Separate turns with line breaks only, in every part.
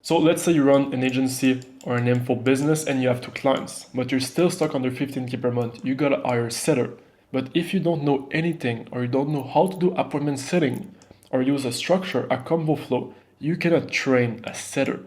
So let's say you run an agency or an info business and you have 2 clients, but you're still stuck under 15K per month. You gotta hire a setter. But if you don't know anything or you don't know how to do appointment setting or use a structure, a combo flow, you cannot train a setter.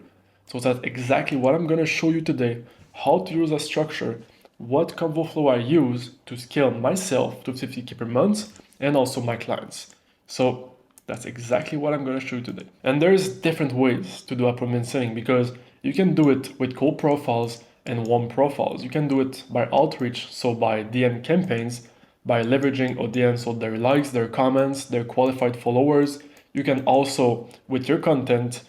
So that's exactly what I'm gonna show you today, how to use a structure, what combo flow I use to scale myself to 50K per month and also my clients. So that's exactly what I'm going to show you today. And there's different ways to do appointment setting because you can do it with cold profiles and warm profiles. You can do it by outreach, so by DM campaigns, by leveraging audience or their likes, their comments, their qualified followers. You can also, with your content,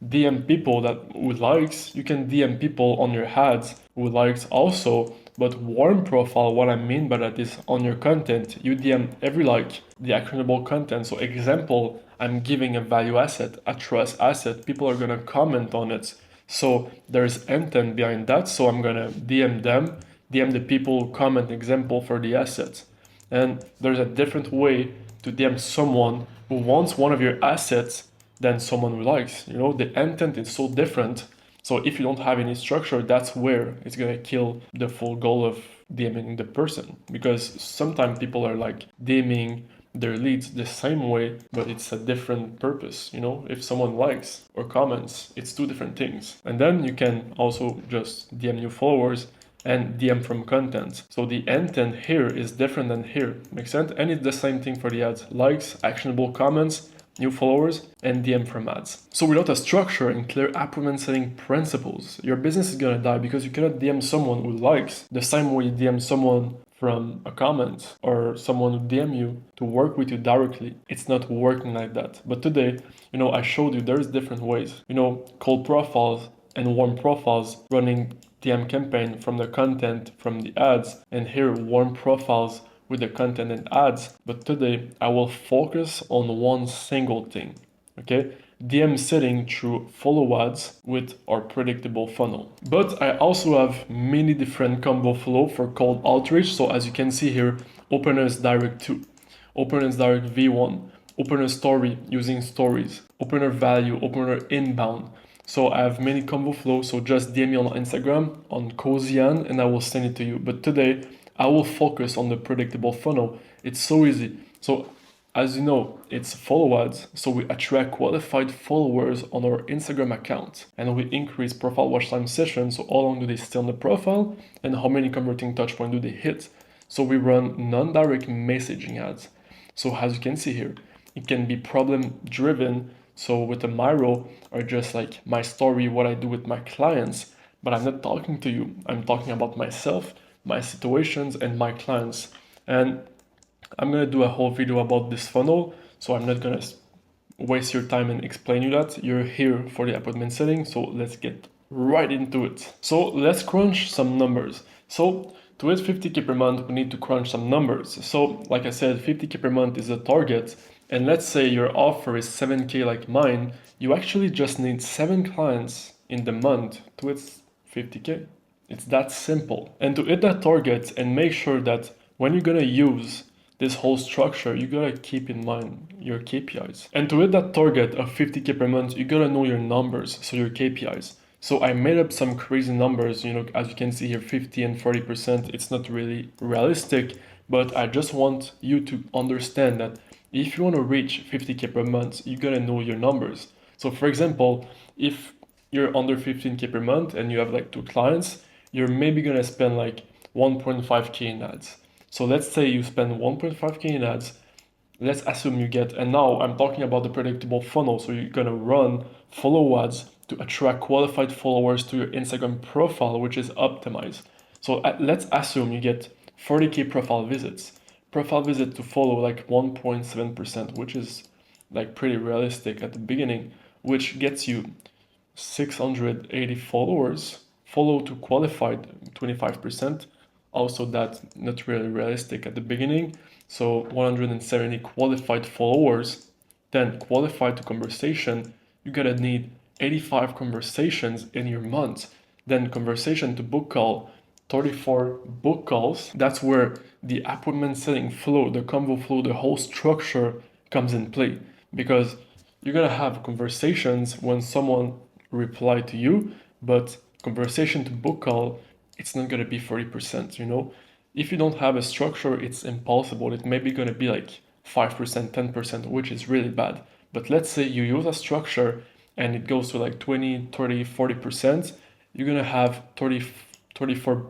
DM people who likes. You can DM people on your ads who likes also. But warm profile, what I mean by that is on your content, you DM every like the actionable content. So example, I'm giving a value asset, a trust asset. People are gonna comment on it. So there's intent behind that. So I'm gonna DM them, DM the people who comment example for the assets. And there's a different way to DM someone who wants one of your assets than someone who likes. You know, the intent is so different. So if you don't have any structure, that's where it's gonna kill the full goal of DMing the person. Because sometimes people are like DMing their leads the same way, but it's a different purpose. You know, if someone likes or comments, it's 2 different things. And then you can also just DM new followers and DM from content. So the intent here is different than here. Makes sense? And it's the same thing for the ads. Likes, actionable comments, new followers, and DM from ads. So without a structure and clear appointment setting principles, your business is gonna die because you cannot DM someone who likes the same way you DM someone from a comment or someone who DM you to work with you directly. It's not working like that. But today, you know, I showed you there's different ways. You know, cold profiles and warm profiles running DM campaign from the content from the ads, and here warm profiles with the content and ads. But today I will focus on one single thing, okay? DM setting through follow ads with our predictable funnel. But I also have many different combo flow for cold outreach. So as you can see here, openers direct 2, openers direct V1, opener story using stories, opener value, opener inbound. So I have many combo flows, so just DM me on Instagram, on Cozian, and I will send it to you. But today, I will focus on the predictable funnel. It's so easy. So as you know, it's follow ads. So we attract qualified followers on our Instagram account and we increase profile watch time sessions. So how long do they stay on the profile and how many converting touch points do they hit? So we run non-direct messaging ads. So as you can see here, it can be problem driven. So with a Miro or just like my story, what I do with my clients, but I'm not talking to you. I'm talking about myself, my situations and my clients. And I'm gonna do a whole video about this funnel. So I'm not gonna waste your time and explain you that. You're here for the appointment setting. So let's get right into it. So let's crunch some numbers. So to hit 50K per month, we need to crunch some numbers. So like I said, 50K per month is a target. And let's say your offer is 7K like mine, you actually just need 7 clients in the month to hit 50K. It's that simple. And to hit that target and make sure that when you're gonna use this whole structure, you gotta keep in mind your KPIs. And to hit that target of 50K per month, you gotta know your numbers, so your KPIs. So I made up some crazy numbers, you know, as you can see here, 50 and 40%. It's not really realistic, but I just want you to understand that if you want to reach 50K per month, you gotta know your numbers. So for example, if you're under 15K per month and you have like 2 clients, you're maybe gonna spend like 1.5K in ads. So let's say you spend 1.5K in ads. Let's assume you get, and now I'm talking about the predictable funnel. So you're gonna run follow ads to attract qualified followers to your Instagram profile, which is optimized. So let's assume you get 40K profile visits. Profile visit to follow like 1.7%, which is like pretty realistic at the beginning, which gets you 680 followers. Follow to qualified 25%. Also that not really realistic at the beginning. So 170 qualified followers, then qualified to conversation, you gotta need 85 conversations in your month. Then conversation to book call, 34 book calls. That's where the appointment setting flow, the combo flow, the whole structure comes in play. Because you're gonna have conversations when someone reply to you, but conversation to book call, it's not gonna be 40%, you know? If you don't have a structure, it's impossible. It may be gonna be like 5%, 10%, which is really bad. But let's say you use a structure and it goes to like 20, 30, 40%, you're gonna have 34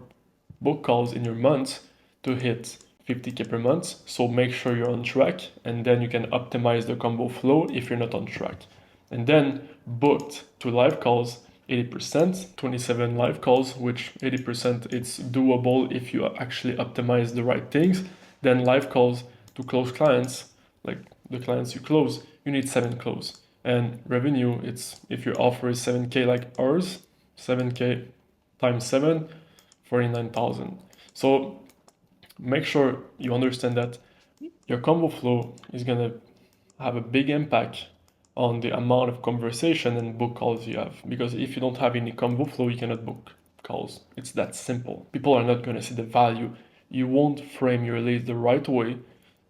book calls in your month to hit 50K per month. So make sure you're on track, and then you can optimize the combo flow if you're not on track. And then booked to live calls, 80%, 27 live calls, which 80% it's doable if you actually optimize the right things. Then live calls to close clients, like the clients you close, you need 7 close. And revenue, it's if your offer is 7K like ours, 7K times 7, 49,000. So make sure you understand that your combo flow is gonna have a big impact on the amount of conversation and book calls you have. Because if you don't have any combo flow, you cannot book calls. It's that simple. People are not gonna see the value. You won't frame your leads the right way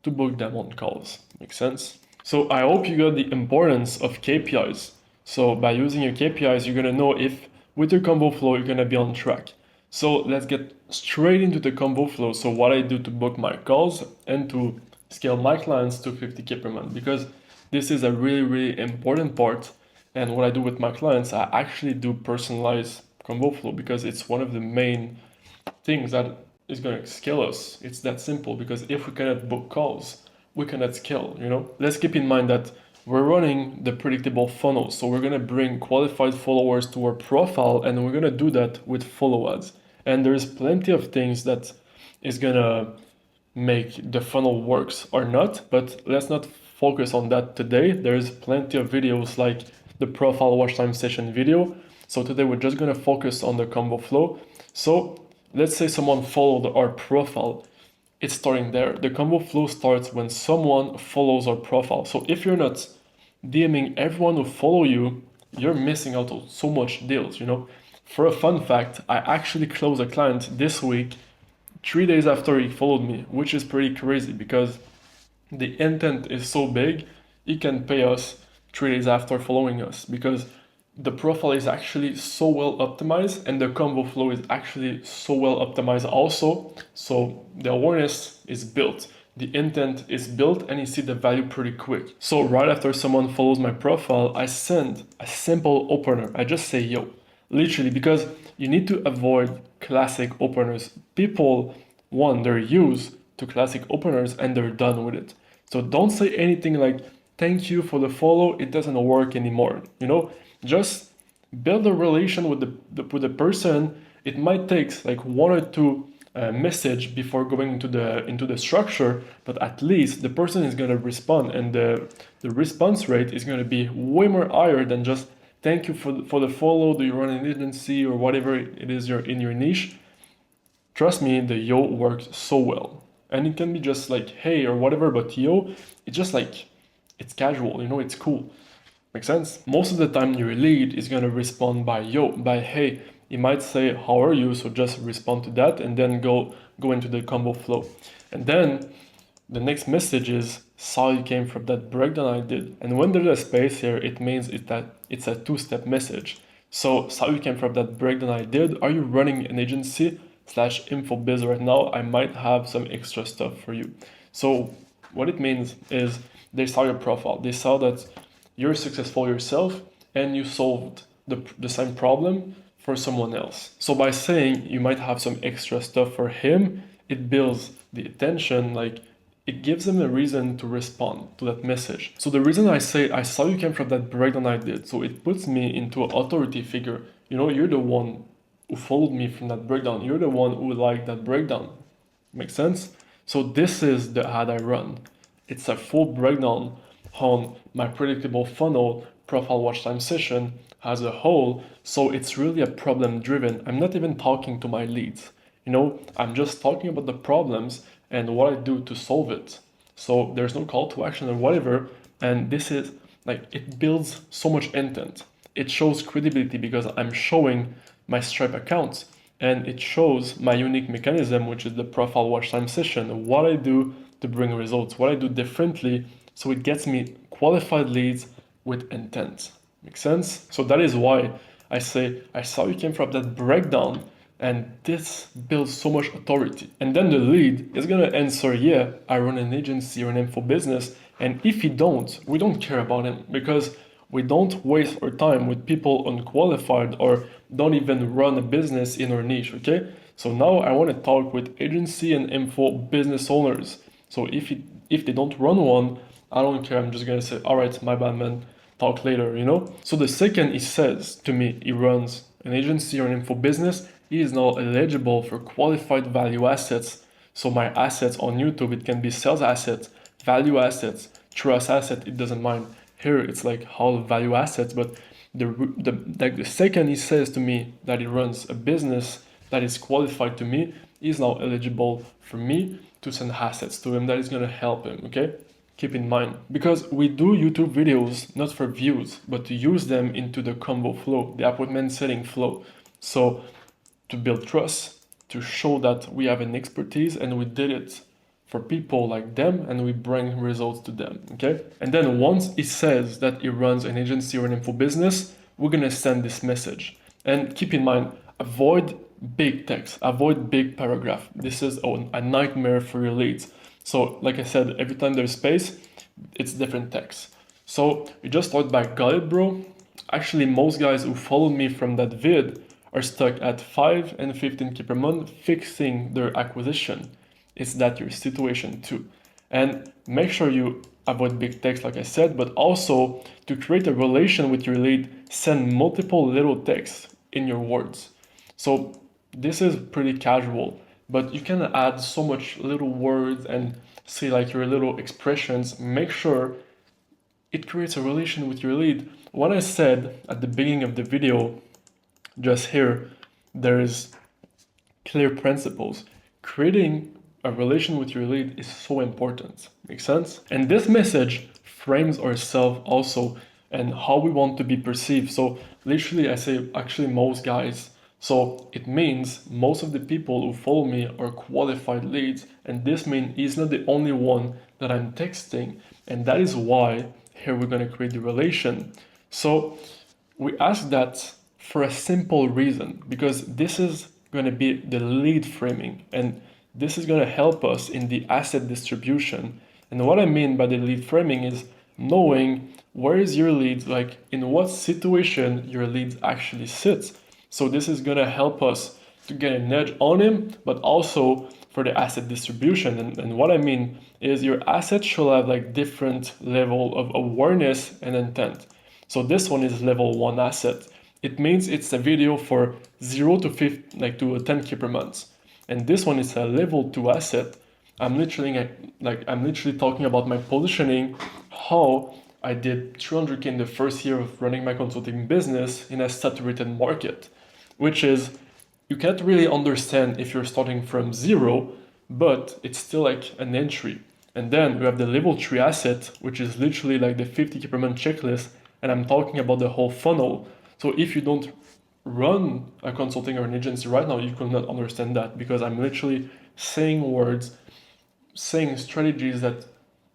to book them on calls. Make sense? So I hope you got the importance of KPIs. So by using your KPIs, you're gonna know if with your combo flow, you're gonna be on track. So let's get straight into the combo flow. So what I do to book my calls and to scale my clients to 50K per month, because this is a really, really important part. And what I do with my clients, I actually do personalized combo flow because it's one of the main things that is going to scale us. It's that simple, because if we cannot book calls, we cannot scale, you know? Let's keep in mind that we're running the predictable funnel. So we're going to bring qualified followers to our profile, and we're going to do that with follow ads. And there's plenty of things that is going to make the funnel works or not, but let's not focus on that today. There's plenty of videos like the profile watch time session video. So today we're just going to focus on the combo flow. So let's say someone followed our profile. It's starting there. The combo flow starts when someone follows our profile. So if you're not DMing everyone who follow you, you're missing out on so much deals, you know? For a fun fact, I actually closed a client this week 3 days after he followed me, which is pretty crazy because the intent is so big, he can pay us 3 days after following us because the profile is actually so well optimized and the combo flow is actually so well optimized also. So the awareness is built, the intent is built, and you see the value pretty quick. So right after someone follows my profile, I send a simple opener. I just say yo, literally, because you need to avoid classic openers. People want they're used to classic openers and they're done with it. So don't say anything like thank you for the follow, it doesn't work anymore, you know? Just build a relation with the person. It might take like 1 or 2 message before going into the structure, but at least the person is going to respond, and the response rate is going to be way more higher than just thank you for the follow, do you run an agency or whatever it is you're in your niche. Trust me, the yo works so well. And it can be just like hey or whatever, but yo, it's just like it's casual, you know, it's cool. Make sense? Most of the time your lead is gonna respond by yo, by hey. He might say how are you, so just respond to that and then go into the combo flow. And then the next message is saw you came from that breakdown I did. And when there's a space here, it means it's a 2-step message. So saw you came from that breakdown I did. Are you running an agency /info biz right now? I might have some extra stuff for you. So what it means is they saw your profile. They saw that you're successful yourself and you solved the same problem for someone else. So by saying you might have some extra stuff for him, it builds the attention, like it gives them a reason to respond to that message. So the reason I say I saw you came from that breakdown I did, so it puts me into an authority figure. You know, you're the one who followed me from that breakdown. You're the one who liked that breakdown. Make sense? So this is the ad I run. It's a full breakdown on my predictable funnel profile watch time session as a whole. So it's really a problem driven. I'm not even talking to my leads, you know, I'm just talking about the problems and what I do to solve it. So there's no call to action or whatever. And this is like, it builds so much intent. It shows credibility because I'm showing my Stripe account, and it shows my unique mechanism, which is the profile watch time session, what I do to bring results, what I do differently. So it gets me qualified leads with intent. Make sense? So that is why I say I saw you came from that breakdown, and this builds so much authority. And then the lead is gonna answer, yeah, I run an agency or an info business. And if he don't, we don't care about him, because we don't waste our time with people unqualified or don't even run a business in our niche, okay? So now I want to talk with agency and info business owners. So if they don't run one, I don't care. I'm just gonna say, all right, my bad, man. Talk later, you know? So the second he says to me he runs an agency or an info business, he is now eligible for qualified value assets. So my assets on YouTube, it can be sales assets, value assets, trust asset, it doesn't mind. Here it's like all value assets, but the second he says to me that he runs a business that is qualified to me, he's now eligible for me to send assets to him that is gonna help him, okay? Keep in mind, because we do YouTube videos not for views, but to use them into the combo flow, the appointment setting flow. So to build trust, to show that we have an expertise and we did it for people like them and we bring results to them, okay? And then once he says that he runs an agency or an info business, we're gonna send this message. And keep in mind, avoid big text, avoid big paragraph. This is a nightmare for your leads. So like I said, every time there's space, it's different text. So you just start by got it, bro. Actually, most guys who follow me from that vid are stuck at 5 and 15K per month fixing their acquisition. Is that your situation too? And make sure you avoid big text, like I said, but also to create a relation with your lead, send multiple little texts in your words. So this is pretty casual, but you can add so much little words and say like your little expressions. Make sure it creates a relation with your lead. What I said at the beginning of the video, just here, there is clear principles. Creating a relation with your lead is so important. Make sense? And this message frames ourselves also and how we want to be perceived. So literally I say actually most guys. So it means most of the people who follow me are qualified leads, and this means he's not the only one that I'm texting. And that is why here we're gonna create the relation. So we ask that for a simple reason, because this is gonna be the lead framing, and this is gonna help us in the asset distribution. And what I mean by the lead framing is knowing where is your lead, like in what situation your lead actually sits. So this is gonna help us to get an edge on him, but also for the asset distribution. And what I mean is your assets should have like different level of awareness and intent. So this one is level 1 asset. It means it's a video for 0 to 50, like to 10K per month. And this one is a level 2 asset. I'm literally talking about my positioning, how I did 300K in the first year of running my consulting business in a saturated market, which is, you can't really understand if you're starting from 0, but it's still like an entry. And then we have the level 3 asset, which is literally like the 50K per month checklist, and I'm talking about the whole funnel. So if you don't run a consulting or an agency right now, you could not understand that, because I'm literally saying words, saying strategies that,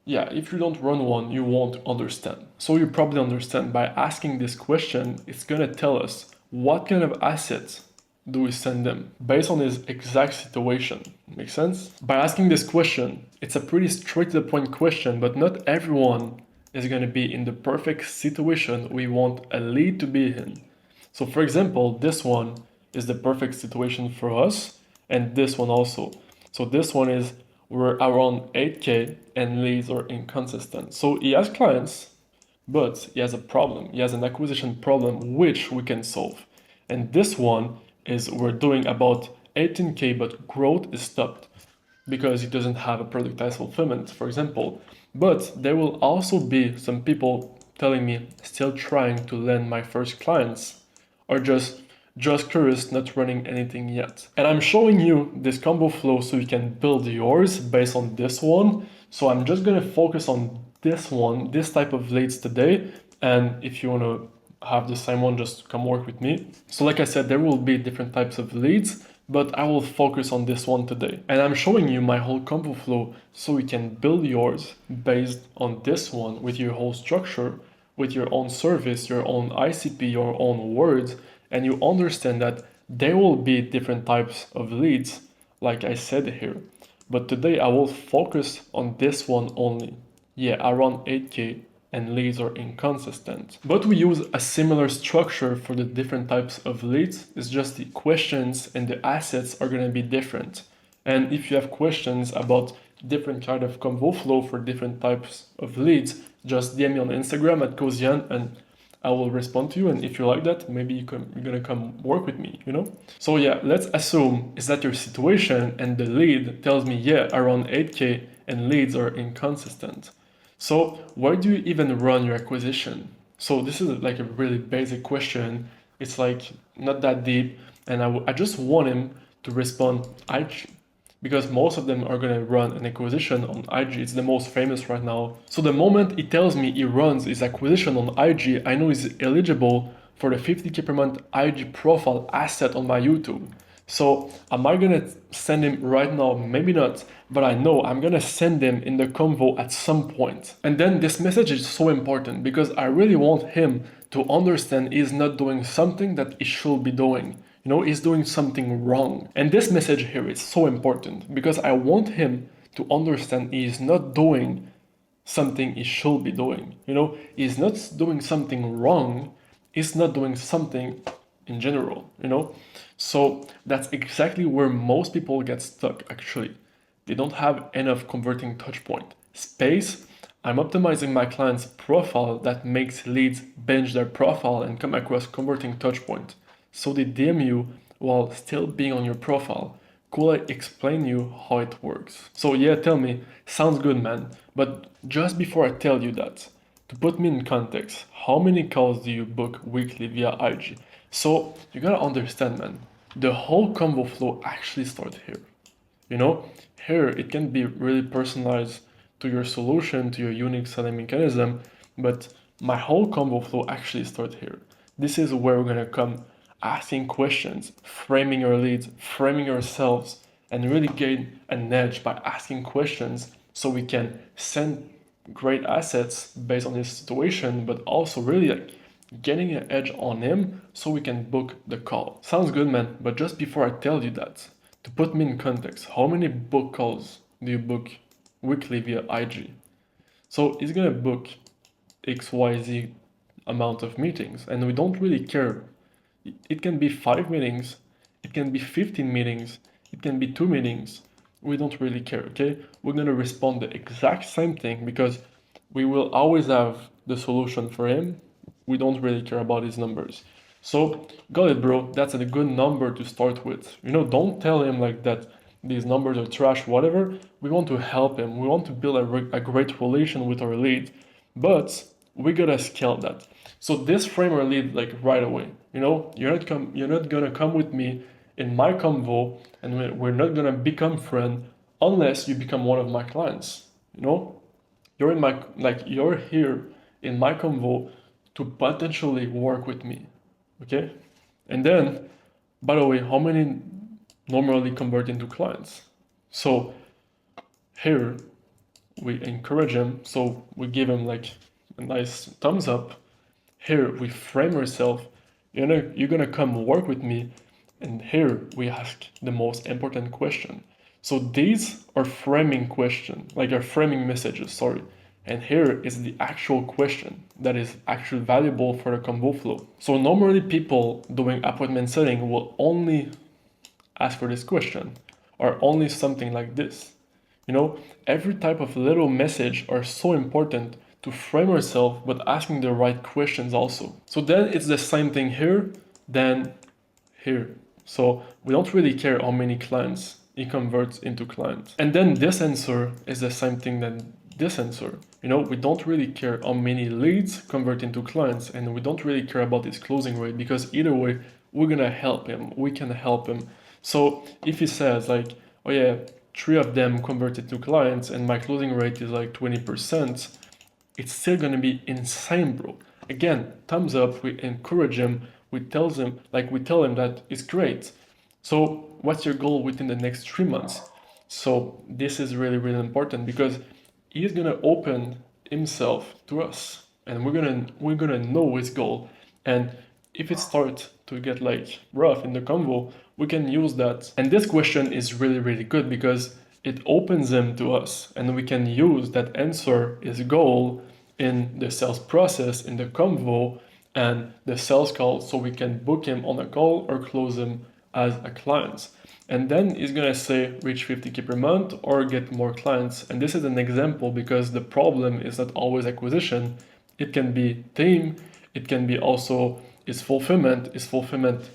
yeah, if you don't run one, you won't understand. So you probably understand by asking this question, it's gonna tell us what kind of assets do we send them based on his exact situation. Make sense? By asking this question, it's a pretty straight to the point question, but not everyone is going to be in the perfect situation we want a lead to be in. So for example, this one is the perfect situation for us, and this one also. So this one is, we're around 8K and leads are inconsistent. So he has clients, but he has a problem. He has an acquisition problem which we can solve. And this one is, we're doing about 18K, but growth is stopped because he doesn't have a productized fulfillment, for example. But there will also be some people telling me still trying to land my first clients, or just curious, not running anything yet. And I'm showing you this combo flow so you can build yours based on this one. So I'm just gonna focus on this one, this type of leads today. And if you wanna have the same one, just come work with me. So like I said, there will be different types of leads, but I will focus on this one today. And I'm showing you my whole combo flow so you can build yours based on this one with your whole structure, with your own service, your own ICP, your own words, and you understand that there will be different types of leads, like I said here. But today I will focus on this one only. Yeah, around 8K and leads are inconsistent. But we use a similar structure for the different types of leads. It's just the questions and the assets are going to be different. And if you have questions about different kind of convo flow for different types of leads, just DM me on Instagram at Kozian and I will respond to you. And if you like that, maybe you're gonna come work with me, you know? So yeah, let's assume is that your situation and the lead tells me, yeah, around 8K and leads are inconsistent. So where do you even run your acquisition? So this is like a really basic question. It's like not that deep. And I just want him to respond IG, because most of them are going to run an acquisition on IG. It's the most famous right now. So the moment he tells me he runs his acquisition on IG, I know he's eligible for the 50K per month IG profile asset on my YouTube. So am I going to send him right now? Maybe not, but I know I'm going to send him in the convo at some point. And then this message is so important because I really want him to understand he's not doing something that he should be doing. You know, he's doing something wrong. And this message here is so important because I want him to understand he is not doing something he should be doing. You know, he's not doing something wrong, he's not doing something in general, you know? So that's exactly where most people get stuck actually. They don't have enough converting touch point. Space, I'm optimizing my client's profile that makes leads binge their profile and come across converting touch point. So they DM you while still being on your profile. Could I explain you how it works? So yeah, tell me, sounds good, man. But just before I tell you that, to put me in context, how many calls do you book weekly via IG? So you gotta understand, man, the whole combo flow actually starts here. You know, here it can be really personalized to your solution, to your unique selling mechanism, but my whole combo flow actually starts here. This is where we're gonna come asking questions, framing your leads, framing yourselves, and really gain an edge by asking questions so we can send great assets based on his situation, but also really like getting an edge on him so we can book the call. Sounds good, man, but just before I tell you that, to put me in context, how many book calls do you book weekly via IG? So he's gonna book XYZ amount of meetings, and we don't really care. It can be 5 meetings, it can be 15 meetings, it can be 2 meetings. We don't really care, okay? We're gonna respond the exact same thing because we will always have the solution for him. We don't really care about his numbers. So, got it, bro. That's a good number to start with. You know, don't tell him like that these numbers are trash, whatever. We want to help him. We want to build a great relation with our lead, but we gotta scale that. So this frame our lead like right away. You know, you're not gonna come with me in my convo, and we're not gonna become friend unless you become one of my clients. You know, you're here in my convo to potentially work with me. Okay, and then, by the way, how many normally convert into clients? So here we encourage him, so we give him like a nice thumbs up. Here we frame ourselves, you're gonna come work with me, and here we ask the most important question. So these are framing questions, like are framing messages, sorry. And here is the actual question that is actually valuable for the convo flow. So normally people doing appointment setting will only ask for this question or only something like this. You know, every type of little message are so important to frame yourself, but asking the right questions also. So then it's the same thing here, then here. So we don't really care how many clients he converts into clients. And then this answer is the same thing than this answer. You know, we don't really care how many leads convert into clients, and we don't really care about his closing rate because either way, we're gonna help him. We can help him. So if he says like, oh yeah, 3 of them converted to clients and my closing rate is like 20%, it's still gonna be insane, bro. Again, thumbs up, we encourage him, we tell him that it's great. So what's your goal within the next 3 months? So this is really, really important because he's gonna open himself to us. and we're gonna know his goal. And if it starts to get like rough in the convo, we can use that. And this question is really, really good because it opens him to us, and we can use that answer, his goal, in the sales process, in the convo, and the sales call, so we can book him on a call or close him as a client. And then he's gonna say reach 50K per month or get more clients. And this is an example because the problem is not always acquisition. It can be team, it can be also his fulfillment. His fulfillment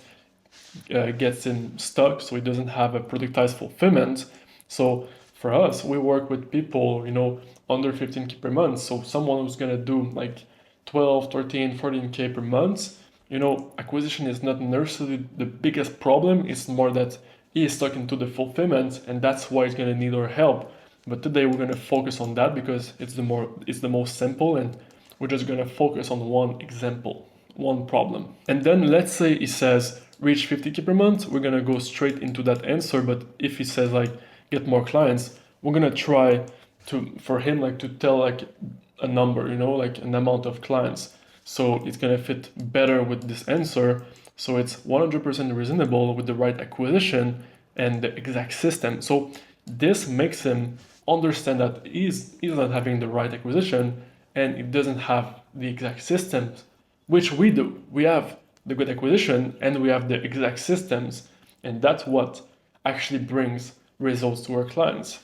gets him stuck, so he doesn't have a productized fulfillment. So for us, we work with people, under 15K per month. So someone who's gonna do like 12, 13, 14K per month, acquisition is not necessarily the biggest problem. It's more that he is stuck into the fulfillment, and that's why he's gonna need our help. But today we're gonna focus on that because it's the most simple, and we're just gonna focus on one example, one problem. And then let's say he says reach 50K per month, we're gonna go straight into that answer. But if he says like get more clients, we're gonna try for him to tell like a number, like an amount of clients. So it's gonna fit better with this answer. So it's 100% reasonable with the right acquisition and the exact system. So this makes him understand that he's not having the right acquisition and it doesn't have the exact systems, which we do. We have the good acquisition and we have the exact systems, and that's what actually brings results to our clients.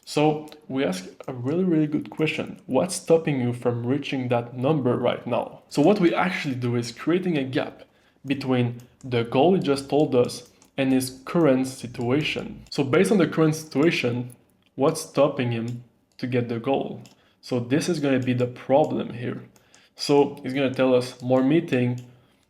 So we ask a really, really good question. What's stopping you from reaching that number right now? So what we actually do is creating a gap between the goal he just told us and his current situation. So based on the current situation, what's stopping him to get the goal? So this is going to be the problem here. So he's going to tell us more meeting,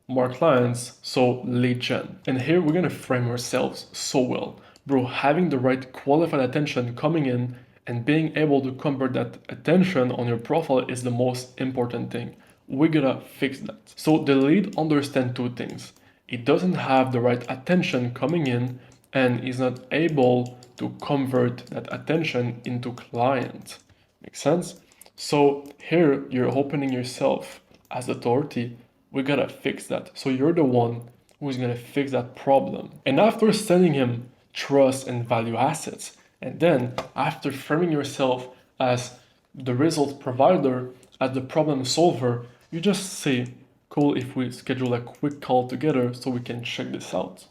more clients, so lead gen. And here we're going to frame ourselves so well. Bro, having the right qualified attention coming in and being able to convert that attention on your profile is the most important thing. We gotta fix that. So the lead understands two things. It doesn't have the right attention coming in and is not able to convert that attention into client. Make sense? So here you're opening yourself as authority. We gotta fix that. So you're the one who's gonna fix that problem. And after sending him trust and value assets, and then after framing yourself as the result provider, as the problem solver, you just say, cool, if we schedule a quick call together so we can check this out.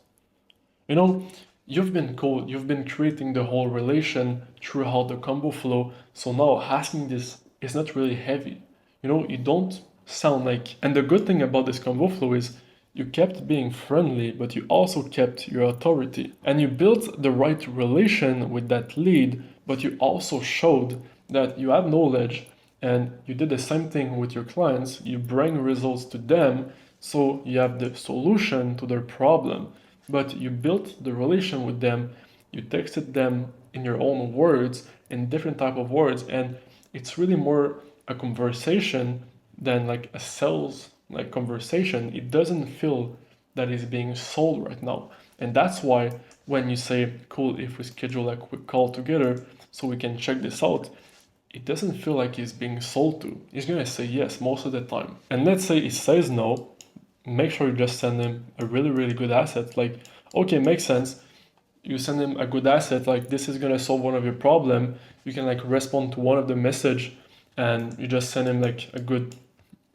You've been cool, you've been creating the whole relation throughout the combo flow, so now asking this is not really heavy. You don't sound like, and the good thing about this combo flow is you kept being friendly, but you also kept your authority. And you built the right relation with that lead, but you also showed that you have knowledge and you did the same thing with your clients. You bring results to them, so you have the solution to their problem. But you built the relation with them, you texted them in your own words, in different type of words, and it's really more a conversation than like a sales conversation. It doesn't feel that is being sold right now. And that's why when you say, cool, if we schedule a quick call together so we can check this out, it doesn't feel like he's being sold to. He's gonna say yes most of the time. And let's say he says no, make sure you just send him a really, really good asset. Like, okay, makes sense. You send him a good asset, like this is gonna solve one of your problem. You can respond to one of the message and you just send him like a good,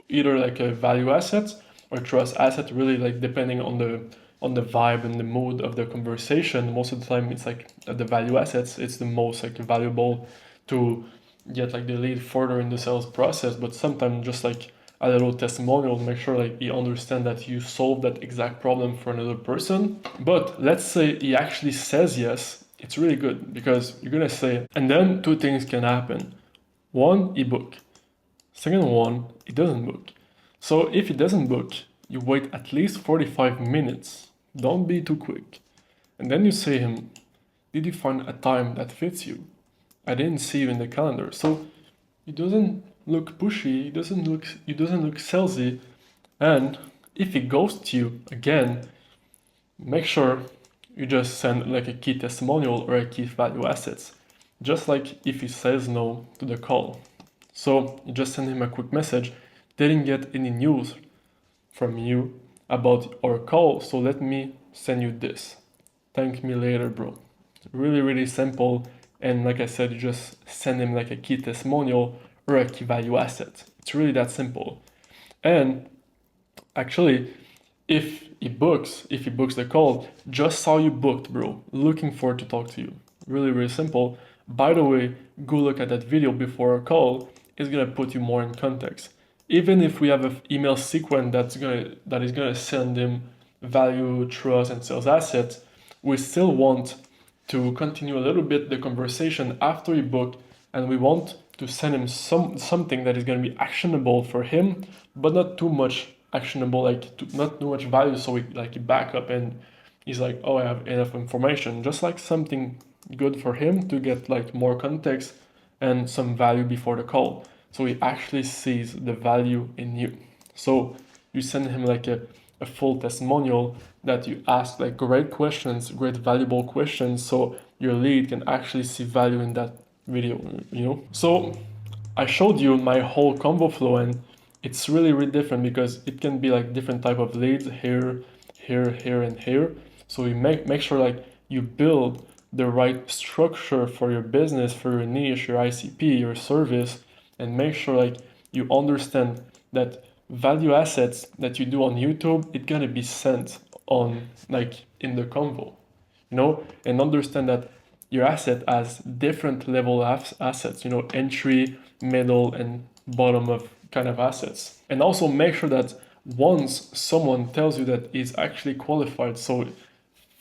either like a value asset or trust asset, really depending on the vibe and the mood of the conversation. Most of the time it's the value assets, it's the most valuable to get the lead further in the sales process. But sometimes just a little testimonial, make sure he understand that you solved that exact problem for another person. But let's say he actually says yes, it's really good because you're gonna say, and then two things can happen. One, he book. Second one, it doesn't book. So if it doesn't book, you wait at least 45 minutes. Don't be too quick. And then you say him, did you find a time that fits you? I didn't see you in the calendar. So it doesn't look pushy, it doesn't look salesy. And if he ghosts you again, make sure you just send a key testimonial or a key value assets. Just like if he says no to the call. So you just send him a quick message. didn't get any news from you about our call, so let me send you this. Thank me later, bro. Really, really simple. And like I said, you just send him like a key testimonial or a key value asset. It's really that simple. And actually, if he books the call, just saw you booked, bro. Looking forward to talk to you. Really, really simple. By the way, go look at that video before our call. It's gonna put you more in context. Even if we have an email sequence that is gonna send him value, trust, and sales assets, we still want to continue a little bit the conversation after he booked, and we want to send him something that is going to be actionable for him, but not too much actionable, not too much value, so he back up and he's like, oh, I have enough information. Just like something good for him to get like more context and some value before the call, so he actually sees the value in you. So you send him like a full testimonial that you ask like great questions, great valuable questions, so your lead can actually see value in that video, you know? So I showed you my whole convo flow, and it's really, really different because it can be like different type of leads here, here, and here. So you make sure like you build the right structure for your business, for your niche, your ICP, your service, and make sure like you understand that value assets that you do on YouTube, it's gonna be sent on like in the convo, you know, and understand that your asset has different level of assets, you know, entry, middle, and bottom of kind of assets. And also make sure that once someone tells you that he's actually qualified, so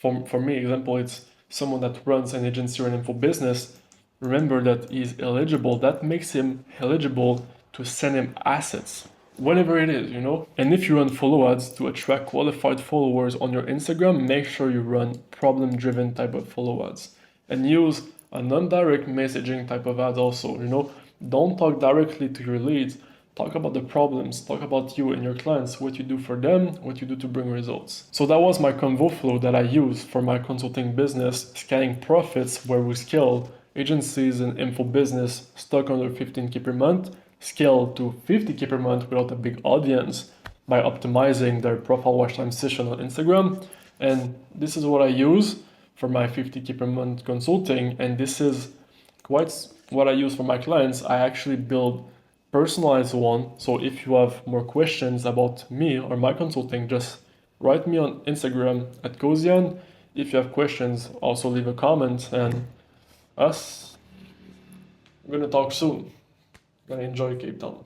for me, example, it's someone that runs an agency or an info business, remember that he's eligible. That makes him eligible to send him assets, whatever it is, you know? And if you run follow ads to attract qualified followers on your Instagram, make sure you run problem-driven type of follow ads and use a non-direct messaging type of ads also, you know? Don't talk directly to your leads. Talk about the problems, talk about you and your clients, what you do for them, what you do to bring results. So that was my convo flow that I use for my consulting business, scaling profits, where we scale agencies and info business stuck under 15K per month, scale to 50K per month without a big audience by optimizing their profile watch time session on Instagram. And this is what I use for my 50K per month consulting. And this is quite what I use for my clients. I actually build personalized one. So if you have more questions about me or my consulting, just write me on Instagram at Kozian. If you have questions, also leave a comment, and we're gonna talk soon. Gonna enjoy Cape Town.